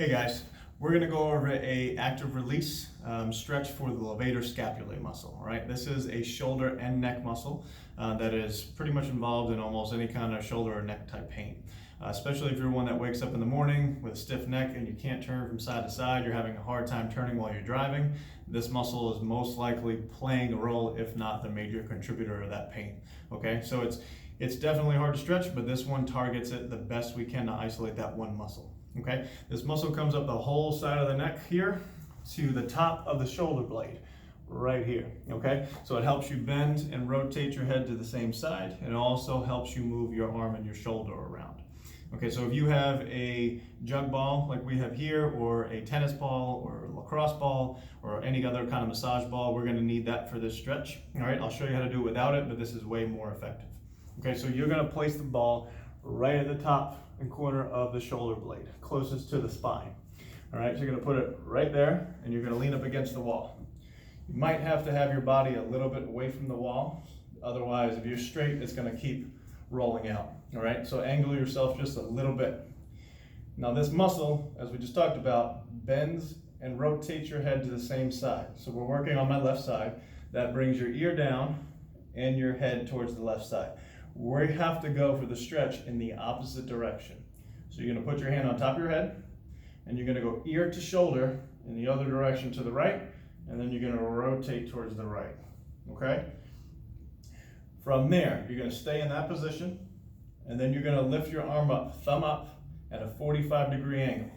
Hey guys, we're going to go over a active release stretch for the levator scapulae muscle. All right, this is a shoulder and neck muscle that is pretty much involved in almost any kind of shoulder or neck type pain. Especially if you're one that wakes up in the morning with a stiff neck and you can't turn from side to side, you're having a hard time turning while you're driving, this muscle is most likely playing a role, if not the major contributor of that pain. Okay, so it's definitely hard to stretch, but this one targets it the best we can to isolate that one muscle. Okay, this muscle comes up the whole side of the neck here to the top of the shoulder blade right here. Okay, so it helps you bend and rotate your head to the same side, and it also helps you move your arm and your shoulder around. Okay, so if you have a jug ball like we have here, or a tennis ball, or a lacrosse ball, or any other kind of massage ball, we're going to need that for this stretch. All right, I'll show you how to do it without it, but this is way more effective. Okay, so you're going to place the ball right at the top and corner of the shoulder blade, closest to the spine. All right, so you're going to put it right there, and you're going to lean up against the wall. You might have to have your body a little bit away from the wall. Otherwise, if you're straight, it's going to keep rolling out. All right, so angle yourself just a little bit. Now this muscle, as we just talked about, bends and rotates your head to the same side. So we're working on my left side. That brings your ear down and your head towards the left side. We have to go for the stretch in the opposite direction. So you're going to put your hand on top of your head, and you're going to go ear to shoulder in the other direction to the right, and then you're going to rotate towards the right. Okay? From there, you're going to stay in that position, and then you're going to lift your arm up, thumb up, at a 45-degree angle.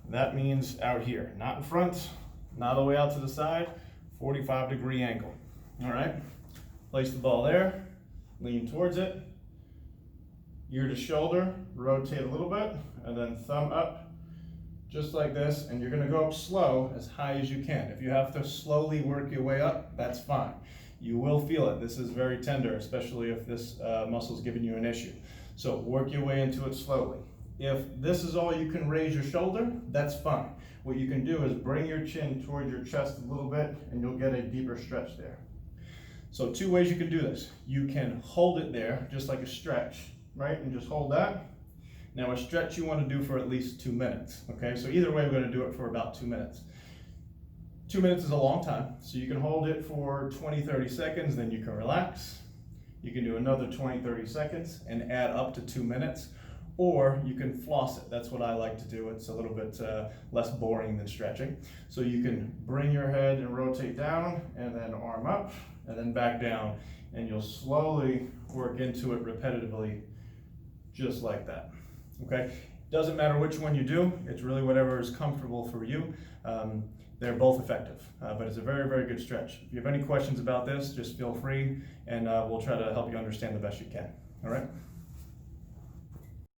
That means out here, not in front, not all the way out to the side, 45-degree angle. All right? Place the ball there, lean towards it, ear to shoulder, rotate a little bit, and then thumb up, just like this, and you're going to go up slow, as high as you can. If you have to slowly work your way up, that's fine. You will feel it. This is very tender, especially if this muscle is giving you an issue. So work your way into it slowly. If this is all you can raise your shoulder, that's fine. What you can do is bring your chin towards your chest a little bit, and you'll get a deeper stretch there. So two ways you can do this. You can hold it there, just like a stretch, right? And just hold that. Now a stretch you want to do for at least 2 minutes, okay? So either way, we're going to do it for about 2 minutes. 2 minutes is a long time, so you can hold it for 20-30 seconds, then you can relax. You can do another 20-30 seconds and add up to 2 minutes, or you can floss it. That's what I like to do. It's a little bit less boring than stretching. So you can bring your head and rotate down, and then arm up, and then back down, and you'll slowly work into it repetitively, just like that. Okay? Doesn't matter which one you do, it's really whatever is comfortable for you. They're both effective, but it's a very, very good stretch. If you have any questions about this, just feel free, and we'll try to help you understand the best you can. All right?